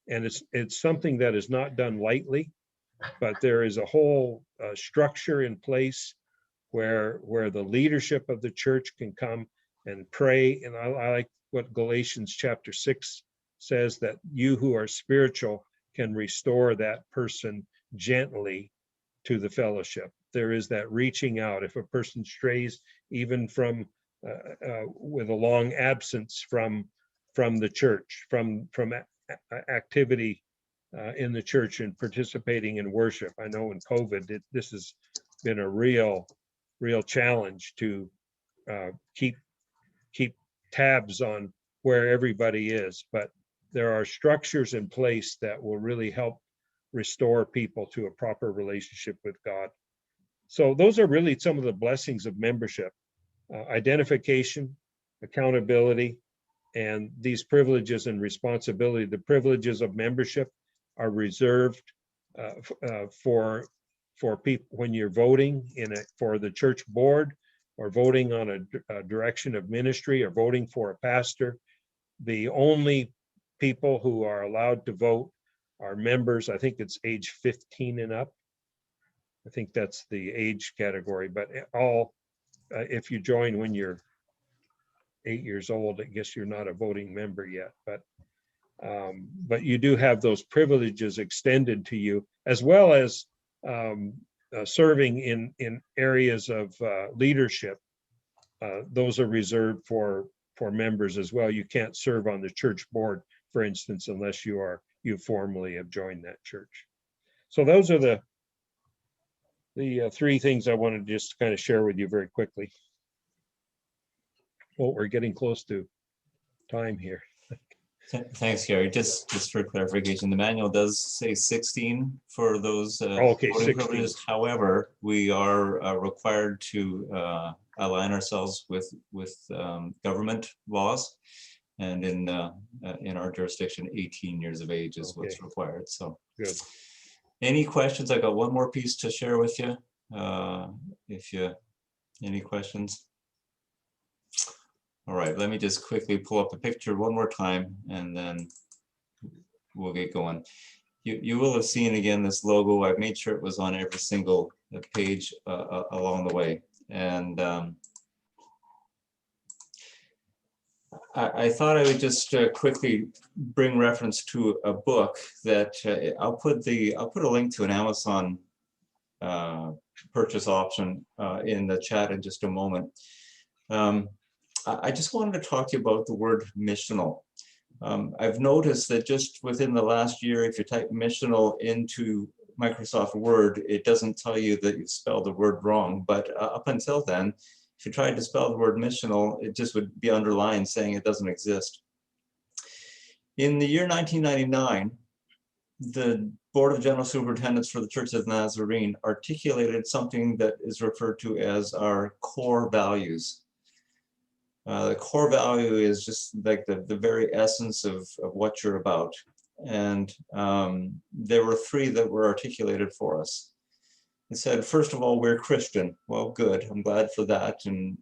And it's something that is not done lightly, but there is a whole structure in place where the leadership of the church can come and pray. And I like what Galatians chapter 6 says, that you who are spiritual can restore that person gently to the fellowship. There is that reaching out. If a person strays even from with a long absence from the church, from activity in the church and participating in worship. I know in COVID, this has been a real challenge to keep tabs on where everybody is, but there are structures in place that will really help restore people to a proper relationship with God. So those are really some of the blessings of membership: identification, accountability, and these privileges and responsibility. The privileges of membership are reserved for people when you're voting for the church board, or voting on a direction of ministry, or voting for a pastor. The only people who are allowed to vote are members. I think it's age 15 and up. I think that's the age category, but if you join when you're 8 years old, I guess you're not a voting member yet, but you do have those privileges extended to you, as well as serving in areas of leadership. Those are reserved for members as well. You can't serve on the church board, for instance, unless you formally have joined that church. So those are the three things I wanted to just kind of share with you very quickly. Well, we're getting close to time here. Thanks, Gary. Just for clarification, the manual does say 16 for those Okay, voting 16. privileges. However, we are required to align ourselves with government laws, and in our jurisdiction, 18 years of age is what's required. So, good. Any questions? I got one more piece to share with you. Any questions? All right, let me just quickly pull up the picture one more time, and then we'll get going. You will have seen again this logo. I've made sure it was on every single page along the way. And I thought I would just quickly bring reference to a book that I'll put a link to an Amazon purchase option in the chat in just a moment. I just wanted to talk to you about the word missional. I've noticed that just within the last year, if you type missional into Microsoft Word, it doesn't tell you that you spelled the word wrong. But up until then, if you tried to spell the word missional, it just would be underlined saying it doesn't exist. In the year 1999, the Board of General Superintendents for the Church of the Nazarene articulated something that is referred to as our core values. The core value is just like the very essence of what you're about. And there were three that were articulated for us. It said, first of all, we're Christian. Well, good. I'm glad for that. And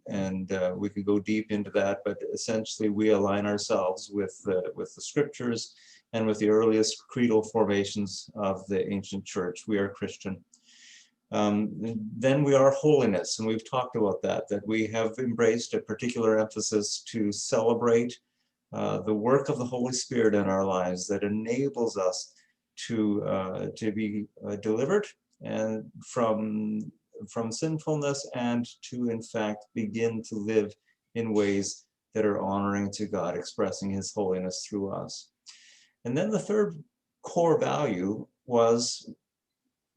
we could go deep into that, but essentially we align ourselves with the scriptures and with the earliest creedal formations of the ancient church. We are Christian. Then we are holiness, and we've talked about that we have embraced a particular emphasis to celebrate the work of the Holy Spirit in our lives that enables us to be delivered and from sinfulness, and to in fact begin to live in ways that are honoring to God, expressing His holiness through us. And then the third core value was,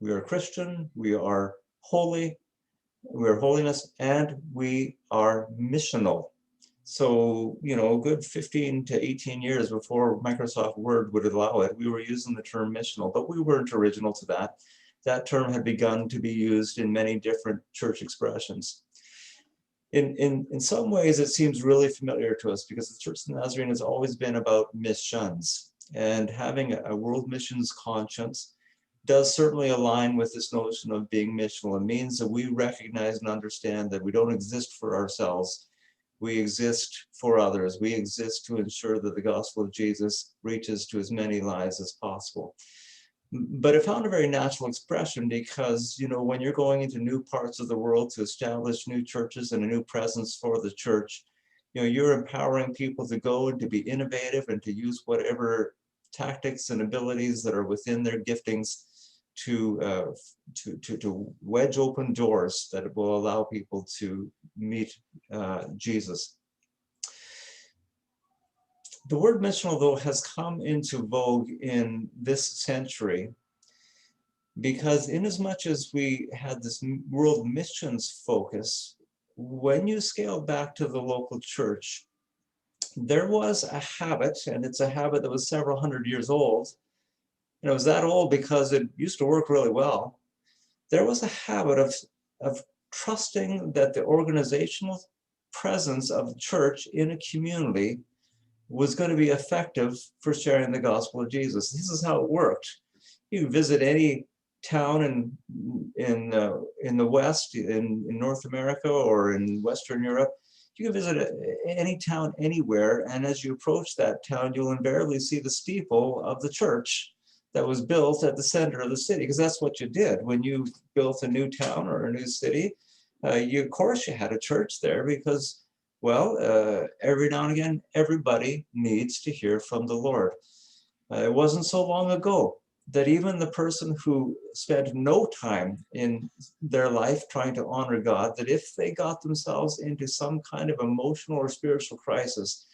we are Christian, we are holy, we are holiness, and we are missional. So, you know, a good 15 to 18 years before Microsoft Word would allow it, we were using the term missional, but we weren't original to that. That term had begun to be used in many different church expressions. In some ways, it seems really familiar to us because the Church of the Nazarene has always been about missions, and having a world missions conscience does certainly align with this notion of being missional. It means that we recognize and understand that we don't exist for ourselves. We exist for others. We exist to ensure that the gospel of Jesus reaches to as many lives as possible. But it found a very natural expression because, you know, when you're going into new parts of the world to establish new churches and a new presence for the church, you know, you're empowering people to go and to be innovative and to use whatever tactics and abilities that are within their giftings to wedge open doors that will allow people to meet Jesus. The word missional, though, has come into vogue in this century because inasmuch as we had this world missions focus, when you scale back to the local church, there was a habit, and it's a habit that was several hundred years old, and it was that old because it used to work really well. There was a habit of trusting that the organizational presence of the church in a community was going to be effective for sharing the gospel of Jesus. This is how it worked. You visit any town in the West, in North America or in Western Europe, you can visit any town anywhere, and as you approach that town, you'll invariably see the steeple of the church that was built at the center of the city, because that's what you did when you built a new town or a new city. Of course, you had a church there because, well, every now and again, everybody needs to hear from the Lord. It wasn't so long ago that even the person who spent no time in their life trying to honor God, that if they got themselves into some kind of emotional or spiritual crisis,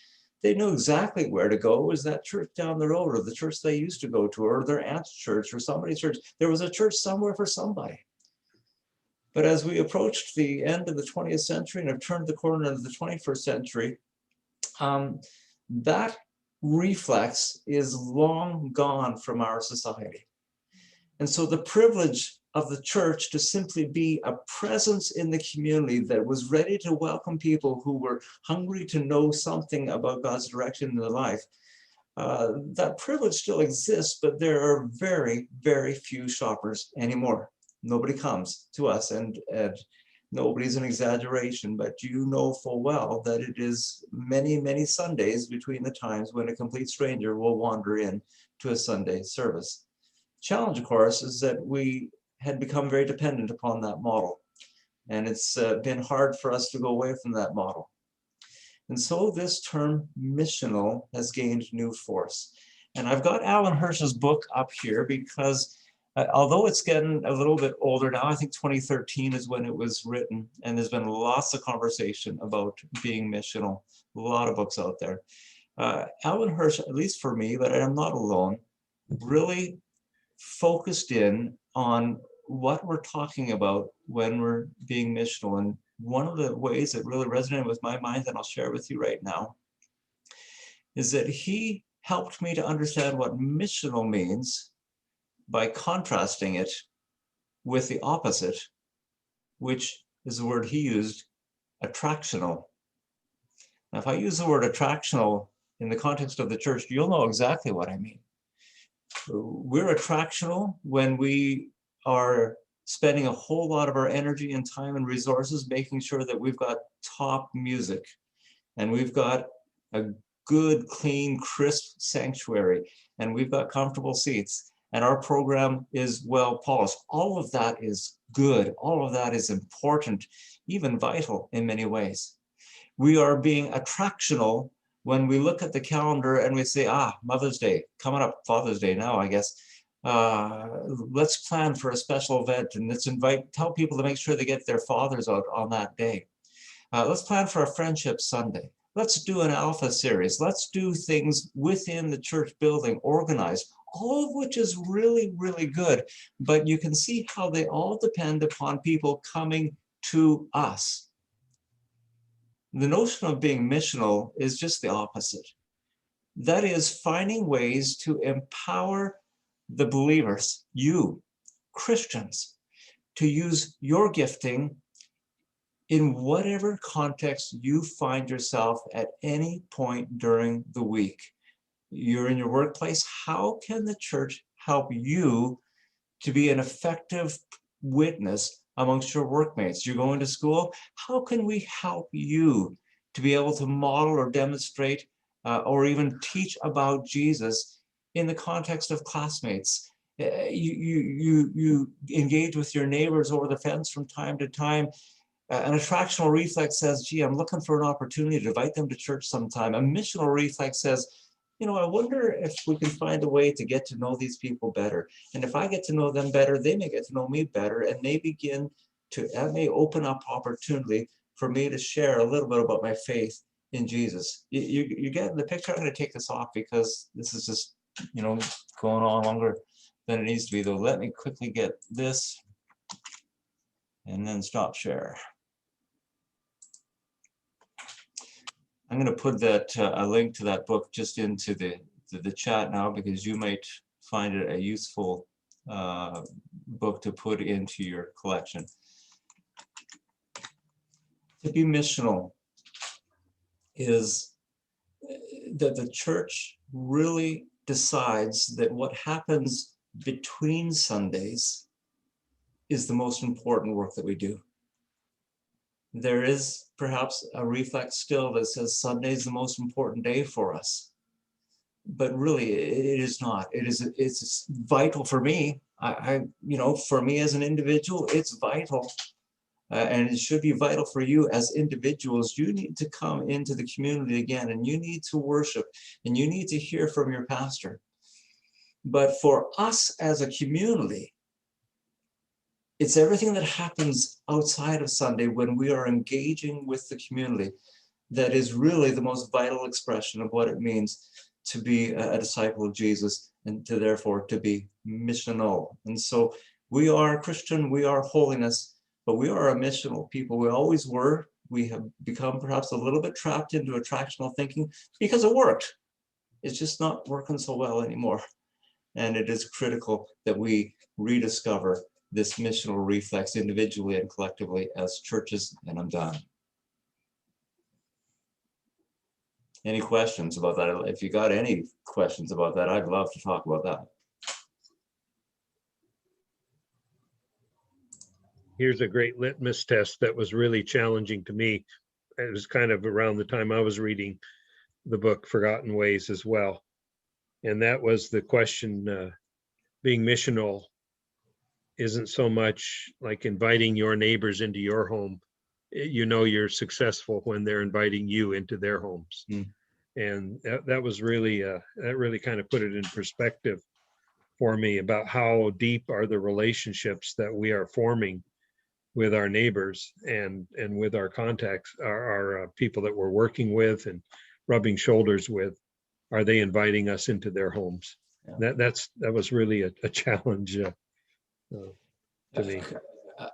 they knew exactly where to go. It was that church down the road, or the church they used to go to, or their aunt's church, or somebody's church. There was a church somewhere for somebody. But as we approached the end of the 20th century and have turned the corner into the 21st century, that reflex is long gone from our society. And so the privilege of the church to simply be a presence in the community that was ready to welcome people who were hungry to know something about God's direction in their life, that privilege still exists, but there are very, very few shoppers anymore. Nobody comes to us, and nobody's an exaggeration, but you know full well that it is many, many Sundays between the times when a complete stranger will wander in to a Sunday service. Challenge, of course, is that we had become very dependent upon that model, and it's been hard for us to go away from that model. And so this term missional has gained new force. And I've got Alan Hirsch's book up here because although it's getting a little bit older now, I think 2013 is when it was written, and there's been lots of conversation about being missional, a lot of books out there. Alan Hirsch, at least for me, but I'm not alone, really focused in on what we're talking about when we're being missional. And one of the ways that really resonated with my mind, that I'll share with you right now, is that he helped me to understand what missional means by contrasting it with the opposite, which is the word he used, attractional. Now, if I use the word attractional in the context of the church, you'll know exactly what I mean. We're attractional when we are spending a whole lot of our energy and time and resources making sure that we've got top music and we've got a good, clean, crisp sanctuary and we've got comfortable seats and our program is well polished. All of that is good. All of that is important, even vital in many ways. We are being attractional when we look at the calendar and we say, Mother's Day, coming up, Father's Day now, I guess. Let's plan for a special event and let's tell people to make sure they get their fathers out on that day. Let's plan for a Friendship Sunday. Let's do an Alpha series. Let's do things within the church building, organized, all of which is really, really good. But you can see how they all depend upon people coming to us. The notion of being missional is just the opposite. That is finding ways to empower the believers, you, Christians, to use your gifting in whatever context you find yourself at any point during the week. You're in your workplace. How can the church help you to be an effective witness amongst your workmates? You're going to school. How can we help you to be able to model or demonstrate or even teach about Jesus in the context of classmates? You engage with your neighbors over the fence from time to time. An attractional reflex says, gee, I'm looking for an opportunity to invite them to church sometime. A missional reflex says, you know, I wonder if we can find a way to get to know these people better. And if I get to know them better, they may get to know me better, and that may open up opportunity for me to share a little bit about my faith in Jesus. You get the picture. I'm going to take this off because this is just, you know, going on longer than it needs to be, though. Let me quickly get this and then stop share. I'm going to put that a link to that book just into the chat now, because you might find it a useful book to put into your collection. To be missional is that the church really decides that what happens between Sundays is the most important work that we do. There is perhaps a reflex still that says Sunday is the most important day for us, but really it is not. It's vital for me. For me as an individual, it's vital, and it should be vital for you as individuals. You need to come into the community again, and you need to worship, and you need to hear from your pastor. But for us as a community, it's everything that happens outside of Sunday when we are engaging with the community that is really the most vital expression of what it means to be a disciple of Jesus, and to therefore to be missional. And so we are Christian, we are holiness, but we are a missional people. We always were. We have become perhaps a little bit trapped into attractional thinking because it worked. It's just not working so well anymore. And it is critical that we rediscover this missional reflex individually and collectively as churches. And I'm done. Any questions about that? If you got any questions about that, I'd love to talk about that. Here's a great litmus test that was really challenging to me. It was kind of around the time I was reading the book Forgotten Ways as well. And that was the question, being missional isn't so much like inviting your neighbors into your home. You know you're successful when they're inviting you into their homes. And that was really, that really kind of put it in perspective for me about how deep are the relationships that we are forming with our neighbors and with our contacts, our people that we're working with and rubbing shoulders with. Are they inviting us into their homes? Yeah. That was really a challenge to me.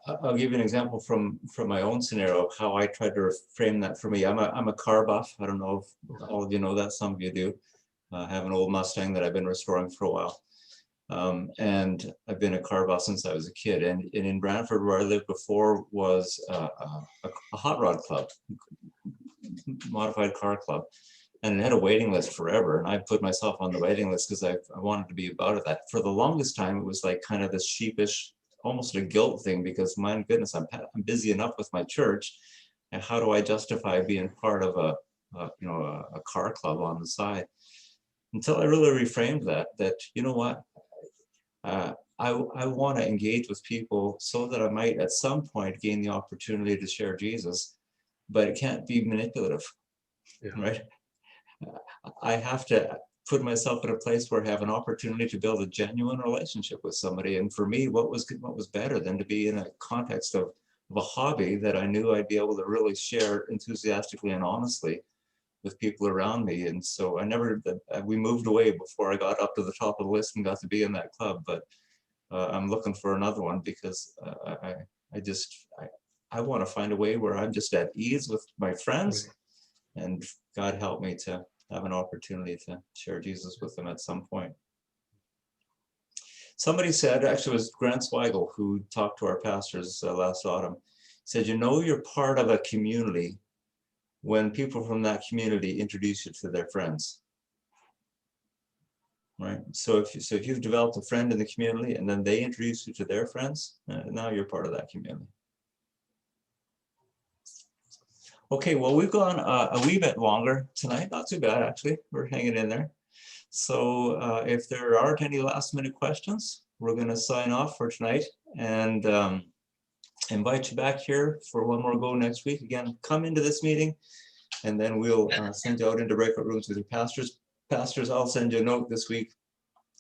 I'll give you an example from my own scenario of how I tried to frame that for me. I'm a car buff. I don't know if all of you know that. Some of you do. I have an old Mustang that I've been restoring for a while. And I've been a car buff since I was a kid. And in Brantford, where I lived before, was a hot rod club, modified car club. And it had a waiting list forever. And I put myself on the waiting list because I wanted to be about it. That for the longest time, it was like kind of this sheepish almost a guilt thing because my goodness, I'm busy enough with my church. And how do I justify being part of a car club on the side? Until I really reframed that, you know what, I want to engage with people so that I might at some point gain the opportunity to share Jesus, but it can't be manipulative, Yeah. right? I have to put myself in a place where I have an opportunity to build a genuine relationship with somebody. And for me, what was better than to be in a context of a hobby that I knew I'd be able to really share enthusiastically and honestly with people around me. And so we moved away before I got up to the top of the list and got to be in that club. But I'm looking for another one because I want to find a way where I'm just at ease with my friends, and God help me to have an opportunity to share Jesus with them at some point. Somebody said, actually it was Grant Zweigel who talked to our pastors last autumn, said, you know, you're part of a community when people from that community introduce you to their friends. Right. So if you've developed a friend in the community and then they introduce you to their friends, now you're part of that community. Okay, well, we've gone a wee bit longer tonight. Not too bad, actually. We're hanging in there. So if there aren't any last minute questions, we're going to sign off for tonight and invite you back here for one more go next week. Again, come into this meeting and then we'll send you out into breakout rooms with your pastors. Pastors, I'll send you a note this week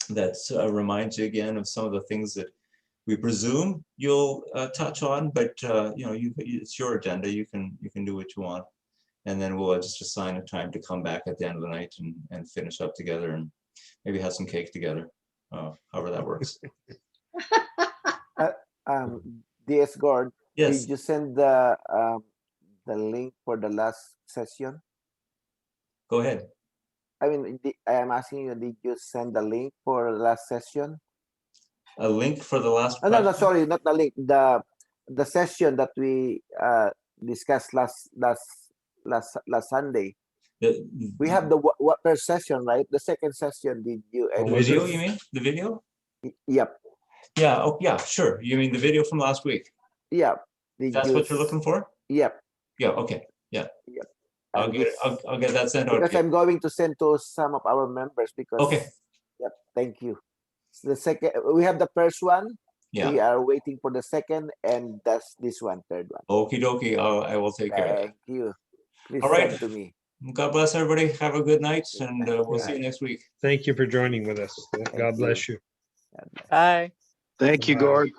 that reminds you again of some of the things that we presume you'll touch on, but you know, it's your agenda. You can do what you want, and then we'll just assign a time to come back at the end of the night and finish up together and maybe have some cake together, however that works. DS Gord, Yes. did you send the link for the last session? Go ahead. I mean, I am asking you, did you send the link for the last session? A link for the last. Oh, no, sorry, not the link. The session that we discussed last Sunday. We have the what per session, right? The second session, did you? The video, you mean? The video? Yep. Yeah. Oh, yeah. Sure. You mean the video from last week? Yeah. That's what you're looking for? Yep. Yeah. Okay. Yeah. Yep. I'll get that sent out. Because I'm going to send to some of our members because. Okay. Yep. Thank you. The second, we have the first one. Yeah. We are waiting for the second, and that's this one, third one. Okie dokie. I will take care of it. Thank you. Please All right. send to me. God bless everybody. Have a good night, and we'll see you next week. Thank you for joining with us. God bless you. God bless. Bye. Thank you, Bye. Gord.